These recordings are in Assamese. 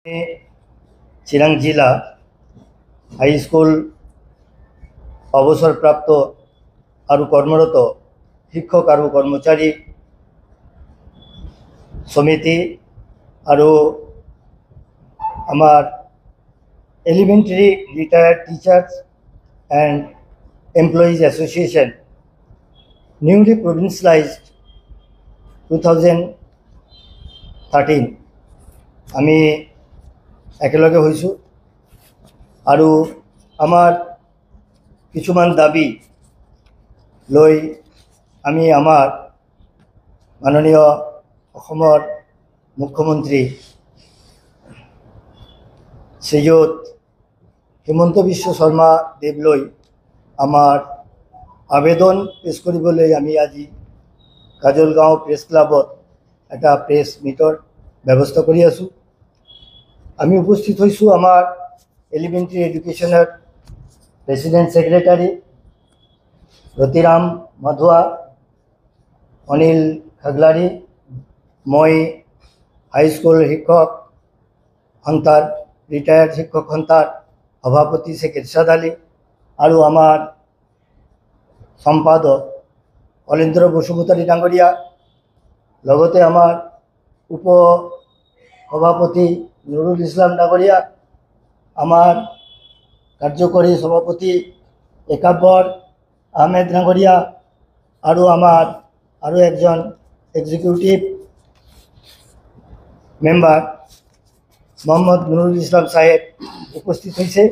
चिरां जिला हाई स्कूल अवसरप्राप्त और कर्मरत शिक्षक और कर्मचारी समिति और आमार एलिमेंटारी रिटायर्ड टीचार्स एंड एमप्लयिज एसोसिएशन निउली प्रोविंशियलाइज्ड 2013 आमी एकेलगे हईसु और आमार किछुमान दाबी लई आमी आमार माननीय अहोमर मुख्यमंत्री श्रीयुत हिमंत विश्व शर्मा देव लई आमार आवेदन पेश करिबोलै आमी আজি काजलगाँव प्रेस क्लाबत एटा प्रेस मिटर व्यवस्था करि आसु। आमी उपस्थित हईसु आमार एलिमेंटारी एडुकेशनर प्रेसिडेंट सेक्रेटारि रतिराम माधुआ, अनिल खागलारी, मैं हाई स्कूल शिक्षक हंतार रिटायर्ड शिक्षक हंतार सभापति शेख इरशाद आली और आमार सम्पादक अलेन्द्र बसुमतारी डांगरिया लगते आमार उप सभापति नुरुल इस्लाम डांगरिया, आमार कार्यकारी सभापति एकाब्बर आहमेद डांगरिया और आमार आरो एकजन एक्सिक्यूटिव मेम्बर मोहम्मद नुरुल इस्लाम साहेब उपस्थित हईसे।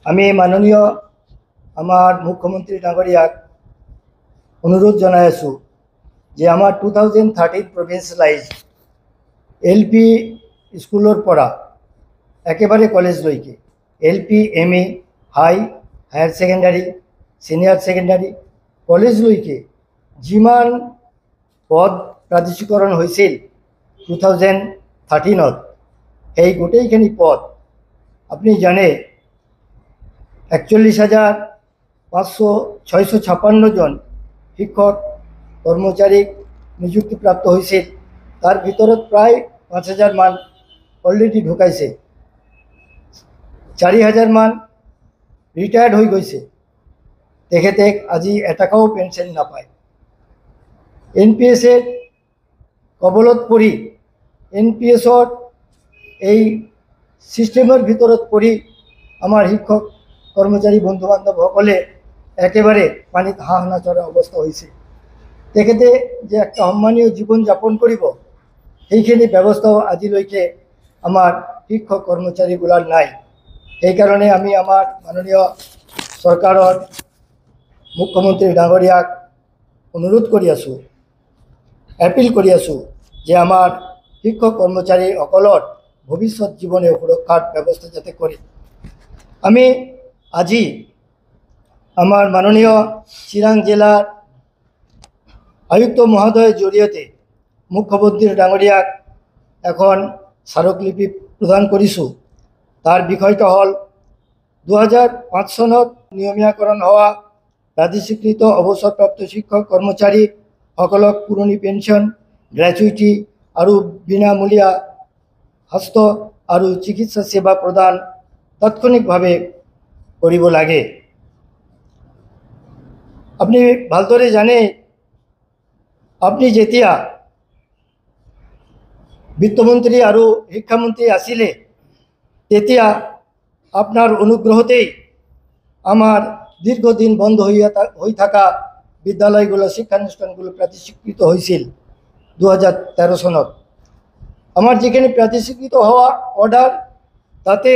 आमी माननीय आमार मुख्यमंत्री डांगरियाक अनुरोध जनाई आसो जे आमार 2013 प्रोविंशियलाइज्ड एलपी स्कूलर परा एकेबारे कलेज लैके LP ME high higher secondary senior secondary college लैके जिमान पद प्रादेशिकरण हईसिल 2013 এই গোটেইখানি পদ আপনি জানে 41,556 জন শিক্ষক কর্মচারী নিযুক্তিপ্রাপ্ত হয়েছিল। তার ভিতৰত প্রায় 5,000 মান অলরেডি ঢুকাইছে, 4,000 মান রিটায়ার্ড হয়ে গৈছে। তেখেতে আজি এটাকাও পেনশন নাপায়। এনপিএসের কবলত পড়ি এনপিএসর এই সিস্টেমের ভিতৰত পড়ি আমাৰ শিক্ষক কৰ্মচাৰী বন্ধু বান্ধব সকলে একেবাৰে পানিত হাঁহ নাচৰা অবস্থা হয়েছে। তেখেতে যে একটা সম্মানীয় জীবন যাপন করিব সেইখিনি ব্যবস্থাও আজিলৈকে আমার শিক্ষক কর্মচারীগুলার নাই। এই কারণে আমি আমার মাননীয় সরকারের মুখ্যমন্ত্রী ডাঙরিয়াক অনুরোধ করি আছো, এপিল করি আছো যে আমার শিক্ষক কর্মচারী সকলের ভবিষ্যৎ জীবনে সুরক্ষার ব্যবস্থা যাতে করে। আমি আজি আমার মাননীয় চিরাং জেলার आयुक्त महोदय जरिए मुख्यमंत्री डांगरियाक एखन स्मारकलिपि प्रदान करिछु। तार विषयटा हल 2005 सनत नियमीकरण हवा प्रादेशिकृत अवसरप्राप्त शिक्षक कर्मचारी सकलक पुरनी पेन्शन ग्रेचुइटी और विनामूल्य स्वास्थ्य और चिकित्सा सेवा प्रदान तात्क्षणिकभावे करिब लागे। अपनी भालदरे जाने अपनी जेतिया वित्तमंत्री और शिक्षामंत्री आसिले तेतिया आपनार अनुग्रहतेई आमार दीर्घदिन बंद हई थाका विद्यालयगुलो शिक्षानुष्ठानगुलो प्रादेशिकृत हयेछिल 2013 सनत। आमार जेखाने प्रादेशिकृत हवा अर्डार ताते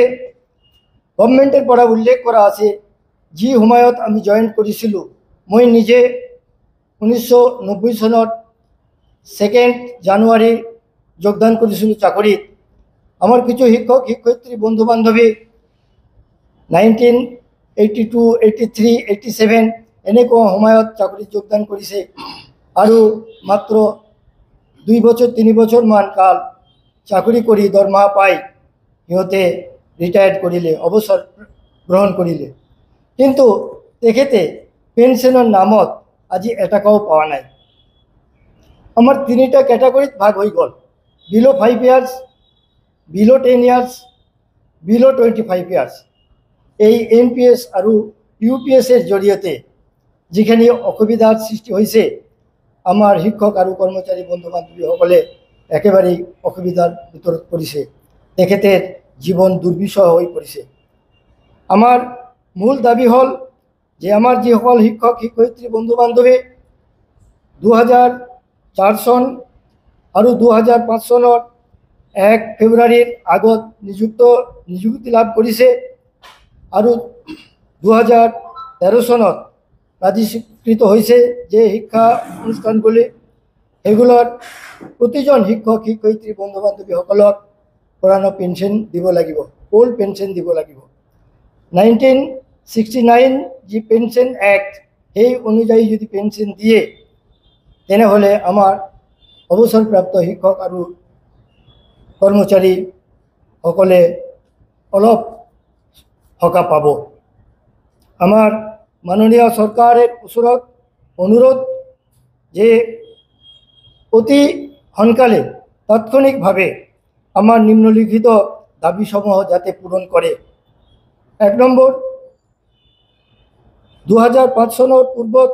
गभर्नमेंटेर परा उल्लेख करा आछे जी हुमायत आमी जयेन करेছিলো। मैं निजे 1990 सनत 2 জানুয়ারি योगदान करेছিলো चाकरित। आमार किछु शिक्षक शिक्षयित्री बंधु बान्धवी 1982, 83, 87 এনেको সময়ত চাকরিত যোগদান করেছে और मात्र 2 বছর 3 বছর मान काल चाकरी करी दरमाहा पाई সিহঁতে रिटायार्ड करिले अवसर ग्रहण करिले किन्तु तेखेते पेन्शनर नामत আজি এটাকাও পাওয়া নাই। আমার তিনটা ক্যাটাগরিত ভাগ হয়ে গেল। বিলো 5 ইয়ার্স বিলো 10 ইয়ার্স বিলো 25 ইয়ার্স এই এনপিএস আৰু ইউপিএসেৰ জৰিয়তে যিখিনি অসুবিধাৰ সৃষ্টি হৈছে আমাৰ শিক্ষক আৰু কৰ্মচাৰী বন্ধু বান্ধৱীসকলে একেবাৰেই অসুবিধাৰ ভিতৰত পৰিছে। তেখেতেৰ জীৱন দুৰ্বিষহ হৈ পৰিছে। আমাৰ মূল দাবী হ'ল যে আমাৰ যিসকল শিক্ষক শিক্ষয়িত্ৰী বন্ধু বান্ধৱী 2004 চন আৰু 2005 চনৰ 1 ফেব্ৰুৱাৰীৰ আগত নিযুক্তি লাভ কৰিছে আৰু 2013 চনত প্ৰাধিকৃত হৈছে যে শিক্ষা অনুষ্ঠানগুলি এগুলোর প্রতিজন শিক্ষক শিক্ষয়িত্রী বন্ধু বান্ধবীসকলক পুরানো পেনশন দিব লাগিব, ওল্ড পেনশন দিব লাগিব। 1969 যি পেনশন অ্যাক্ট সেই অনুযায়ী যদি পেনশন দিয়ে তেনেহলে আমার অবসরপ্রাপ্ত শিক্ষক আৰু কৰ্মচাৰীসকলে অলপ সকাহ পাব। আমাৰ মাননীয় সৰকাৰেৰ ওচৰত অনুৰোধ যে অতি সোনকালে তাৎক্ষণিকভাৱে আমাৰ নিম্নলিখিত দাবীসমূহ যাতে পূৰণ কৰে। 1 নম্বৰ, 2005 চনৰ পূৰ্বত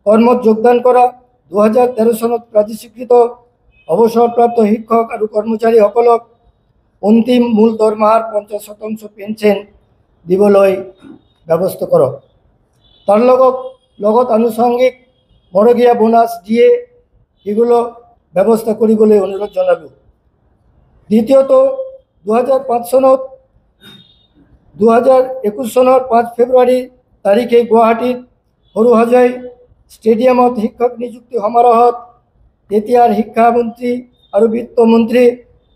কৰ্মত যোগদান কৰা 2013 চনত প্ৰাধিকৃত অৱসৰপ্ৰাপ্ত শিক্ষক আৰু কৰ্মচাৰীসকলক অন্তিম মূল দৰমহাৰ 50% পেনশন দিবলৈ ব্যৱস্থা কৰক। তাৰ লগত আনুষঙ্গিক মৰগীয়া বোনাস দিয়ে এগুলো ব্যবস্থা কৰিবলৈ অনুৰোধ জানালো। দ্বিতীয়ত 2005 চনত 2021 চনৰ 5 ফেব্ৰুৱাৰী তাৰিখে গুৱাহাটীত সৰুসজাই ষ্টেডিয়ামত শিক্ষক নিযুক্তি সমাৰোহত তেতিয়াৰ শিক্ষামন্ত্ৰী আৰু বিত্তমন্ত্ৰী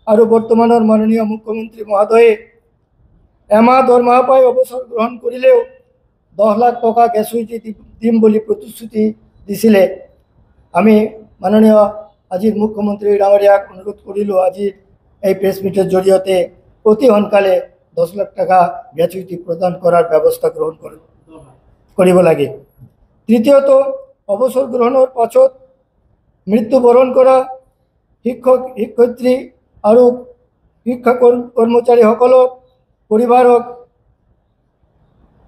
আৰু বৰ্তমানৰ মাননীয় মুখ্যমন্ত্ৰী মহোদয়ে এমাহ দৰমহা পাই অৱসৰ গ্ৰহণ কৰিলেও 10 লাখ টকা গ্যাচুইটি দিম বুলি প্ৰতিশ্ৰুতি দিছিলে। আমি মাননীয় আজিৰ মুখ্যমন্ত্ৰী ডাঙৰীয়াক অনুৰোধ কৰিলোঁ আজিৰ এই প্ৰেছ মিটৰ জৰিয়তে অতি সোনকালে 10 লাখ টকা গ্যাচুইটি প্ৰদান কৰাৰ ব্যৱস্থা গ্ৰহণ কৰিব লাগে। তৃতীয়ত, অৱসৰ গ্ৰহণৰ পাছত মৃত্যুবৰণ কৰা শিক্ষক শিক্ষয়িত্ৰী আৰু শিক্ষা কৰ্মচাৰীসকলৰ পৰিবাৰক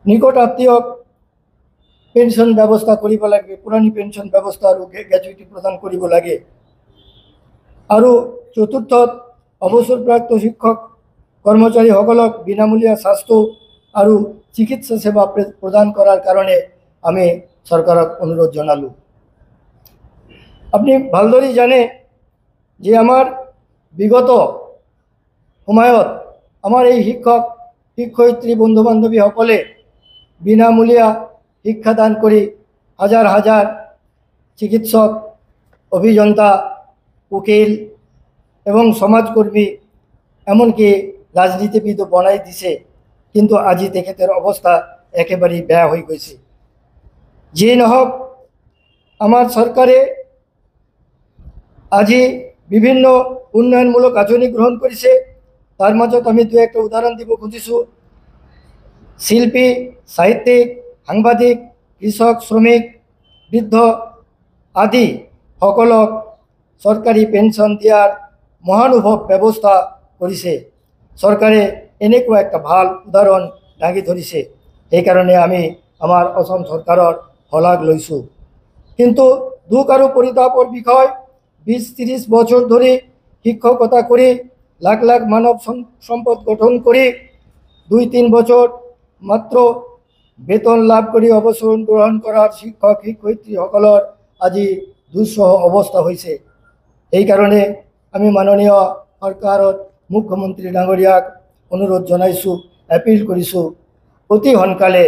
নিকট আত্মীয়ক পেনশন ব্যৱস্থা কৰিব লাগে, পুৰণি পেনশন ব্যৱস্থা আৰু গ্যাচুইটি প্ৰদান কৰিব লাগে। আৰু চতুৰ্থত, অৱসৰপ্ৰাপ্ত শিক্ষক কৰ্মচাৰীসকলক বিনামূলীয়া স্বাস্থ্য আৰু চিকিৎসা সেৱা প্ৰদান কৰাৰ কাৰণে আমি চৰকাৰক অনুৰোধ জনালোঁ। আপনি ভালদৰে জানে যে আমাৰ বিগত সময়ত আমাৰ এই শিক্ষক শিক্ষয়িত্ৰী বন্ধু বান্ধৱীসকলে বিনামূলীয়া শিক্ষাদান কৰি হাজাৰ হাজাৰ চিকিৎসক, অভিযন্তা, উকিল এবং সমাজকর্মী এমনকি রাজনীতিবিদও বনাই দিছে। কিন্তু আজি তেখেতের অবস্থা একেবারেই বেয়া হয়ে গেছে। যে নহওক, আমার সরকারে আজি বিভিন্ন উন্নয়নমূলক আঁচনি গ্রহণ করেছে। তার মাজত আমি দু একটা উদাহরণ দিব খুঁজিছোঁ। শিল্পী, সাহিত্যিক, সাংবাদিক, কৃষক, শ্রমিক, বৃদ্ধ আদি সকলক চৰকাৰী পেনশন দিয়াৰ মহানুভৱ ব্যৱস্থা কৰিছে। চৰকাৰে এনেকুৱা একটা ভাল উদাহৰণ দাঙি ধৰিছে। সেইকাৰণে আমি আমাৰ অসম চৰকাৰৰ শলাগ লৈছোঁ। কিন্তু দুখ আৰু পৰিতাপৰ বিষয়, 20-30 বছর ধরে শিক্ষকতা করে লাখ লাখ মানব সম্পদ গঠন করে 2-3 বছর মাত্র বেতন লাভ করে অবসর গ্রহণ করার শিক্ষক শিক্ষয়িত্ৰীসকলৰ আজি দুঃসহ অৱস্থা হৈছে। এই কাৰণে আমি মাননীয় সৰকাৰত মুখ্যমন্ত্ৰী ডাঙৰীয়াক অনুৰোধ জনাইছোঁ, এপিল কৰিছোঁ, অতি সোনকালে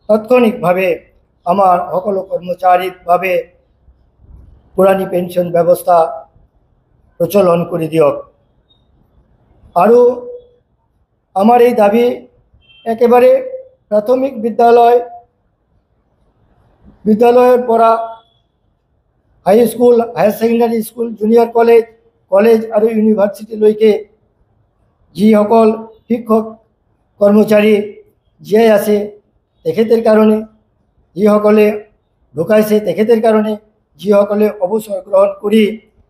তাৎক্ষণিকভাৱে আমাৰ সকলো কৰ্মচাৰীৰ বাবে পুৰানি পেনশন ব্যবস্থা প্ৰচলন কৰে দিয়ক। আৰু আমাৰ এই দাবি একেবাৰে প্ৰাথমিক বিদ্যালয়েৰ পৰা high school, higher secondary school, junior college আৰু ইউনিভাৰ্সিটিলৈকে যিসকল শিক্ষক কৰ্মচাৰী জীয়াই আছে তেখেতেৰ কাৰণে, যিসকলে ঢুকাইছে তেখেতেৰ কাৰণে, যিসকলে অবসৰ গ্ৰহণ কৰি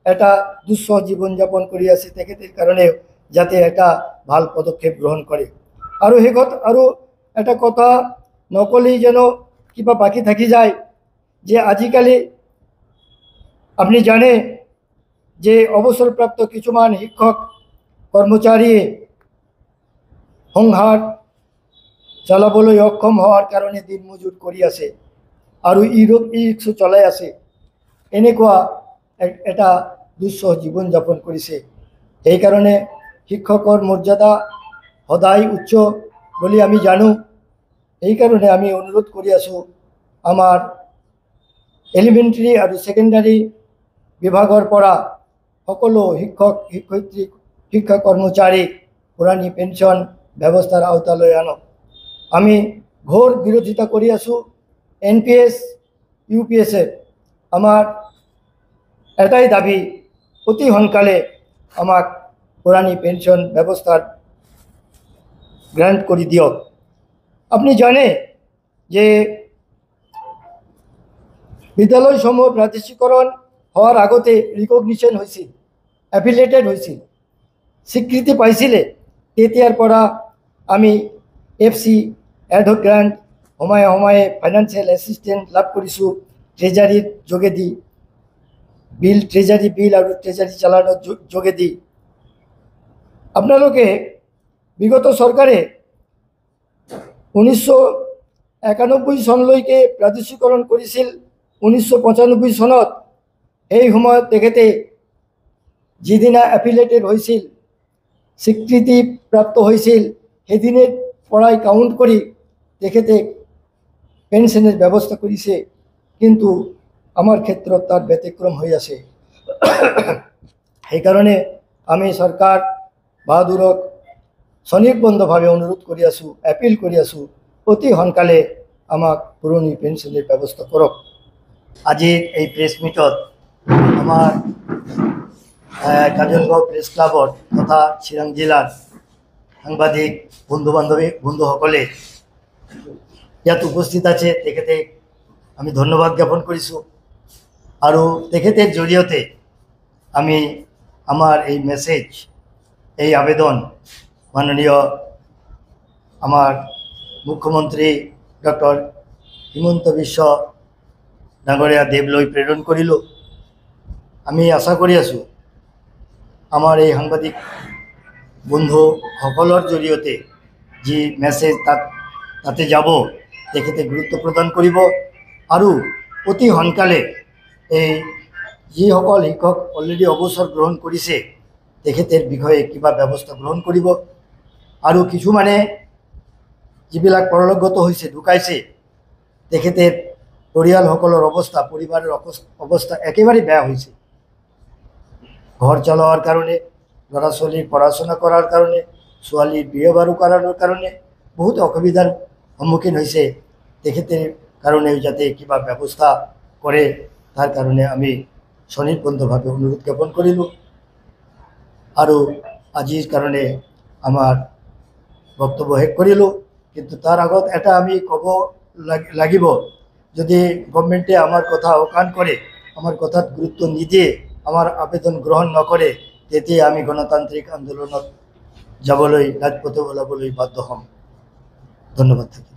এটা দুঃসহ জীৱন যাপন কৰি আছে তেখেতেৰ কাৰণে যাতে এটা ভাল পদক্ষেপ গ্ৰহণ কৰে। আৰু শেষত আৰু এটা কথা নকলেই যেন কিবা বাকী থাকি যায় যে আজিকালি আপনি জানে যে অবসরপ্রাপ্ত কিছুমান শিক্ষক কর্মচারীয়ে সংসার চলাবলৈ অক্ষম হোৱাৰ কাৰণে দিন মজুৰ কৰি আছে আৰু ই ৰিক্সা চলাই আছে। এনেকুৱা এটা দুঃসহ জীৱন যাপন কৰিছে। সেইকাৰণে শিক্ষকৰ মৰ্যাদা সদায় উচ্চ বুলি আমি জানো। এইকাৰণে আমি অনুৰোধ কৰি আছোঁ আমাৰ এলিমেণ্টাৰী আৰু ছেকেণ্ডাৰী বিভাগৰ পৰা সকলো শিক্ষক শিক্ষয়িত্ৰী শিক্ষা কৰ্মচাৰী পুৰণি পেঞ্চন ব্যৱস্থাৰ আওতালৈ আনক। আমি ঘোৰ বিৰোধিতা কৰি আছোঁ NPS UPSৰ। আমাৰ এটাই দাবী অতি সোনকালে আমাক পুৰণি পেঞ্চন ব্যৱস্থাত গ্ৰান্ট কৰি দিয়ক। আপনি জানে যে বিদ্যালয়সমূহ প্ৰাদেশিকৰণ হওয়াৰ আগতে ৰিকগনিশন হয়েছিল, অ্যাফিলিয়েটেড হয়েছিল, স্বীকৃতি পাইছিলে। তেতিয়াৰ পৰা আমি FC এডহক গ্ৰান্ট সময়ে সময়ে ফাইনেন্সিয়েল এছিষ্টেণ্ট লাভ কৰিছোঁ ট্ৰেজাৰীৰ যোগেদি, ট্ৰেজাৰী বিল আৰু ট্ৰেজাৰী চালানৰ যোগেদি। আপোনালোকে বিগত চৰকাৰে 1991 চনলৈকে প্ৰাদেশিকৰণ কৰিছিল। 1995 চনত এই সময়ত তেখেতে যিদিনা এফিলিয়েটেড হৈছিল, স্বীকৃতিপ্ৰাপ্ত হৈছিল, সেইদিনৰ পৰাই কাউণ্ট কৰি তেখেতে পেঞ্চনেৰ ব্যৱস্থা কৰিছে। কিন্তু আমাৰ ক্ষেত্ৰত তাৰ ব্যতিক্ৰম হৈ আছে। সেইকাৰণে আমি চৰকাৰ বাহাদুৰক স্বনিৰ্বন্ধভাৱে অনুৰোধ কৰি আছোঁ, এপিল কৰি আছোঁ, অতি সোনকালে আমাক পুৰণি পেঞ্চনেৰ ব্যৱস্থা কৰক। আজিৰ এই প্ৰেছ মিটত আমাৰ কাজলগাঁও প্ৰেছ ক্লাবৰ তথা চিৰাং জিলাৰ সাংবাদিক বন্ধুসকলে ইয়াত উপস্থিত আছে। তেখেতে আমি ধন্যবাদ জ্ঞাপন কৰিছোঁ আৰু তেখেতেৰ জৰিয়তে আমি আমাৰ এই মেছেজ, এই আবেদন মাননীয় আমাৰ মুখ্যমন্ত্ৰী ডক্টৰ হিমন্ত বিশ্ব ডাঙৰীয়া দেৱলৈ প্ৰেৰণ কৰিলোঁ। আমি আশা কৰি আছোঁ আমাৰ এই সাংবাদিক বন্ধুসকলৰ জৰিয়তে যি মেছেজ তাতে যাব তেখেতে গুৰুত্ব প্ৰদান কৰিব আৰু অতি সোনকালে এই যিসকল শিক্ষক অলৰেডি অৱসৰ গ্ৰহণ কৰিছে তেখেতেৰ বিষয়ে কিবা ব্যৱস্থা গ্ৰহণ কৰিব। আৰু কিছুমানে যিবিলাক পৰলোকগত হৈছে, ঢুকাইছে, তেখেতেৰ পৰিয়ালসকলৰ অৱস্থা, পৰিবাৰৰ অৱস্থা একেবাৰে বেয়া হৈছে। ঘৰ চলোৱাৰ কাৰণে, ল'ৰা ছোৱালীৰ পঢ়া শুনা কৰাৰ কাৰণে, ছোৱালীৰ বিয়ে বাৰু কৰাৰ কাৰণে বহুত অসুবিধাৰ সন্মুখীন হৈছে। তেখেতেৰ কাৰণে যাতে কিবা ব্যৱস্থা কৰে তাৰ কাৰণে আমি স্বনিৰ্বন্ধভাৱে অনুৰোধ জ্ঞাপন কৰিলোঁ। আৰু আজিৰ কাৰণে আমাৰ বক্তব্য শেষ কৰিলোঁ। কিন্তু তাৰ আগত এটা আমি ক'ব লাগিব, যদি গভৰ্ণমেণ্টে আমাৰ কথা অকাণ কৰে, আমাৰ কথাত গুৰুত্ব নিদিয়ে, আমাৰ আবেদন গ্ৰহণ নকৰে, তেতিয়া আমি গণতান্ত্ৰিক আন্দোলনত যাবলৈ, ৰাজপথে ওলাবলৈ বাধ্য হ'ম। ধন্যবাদ।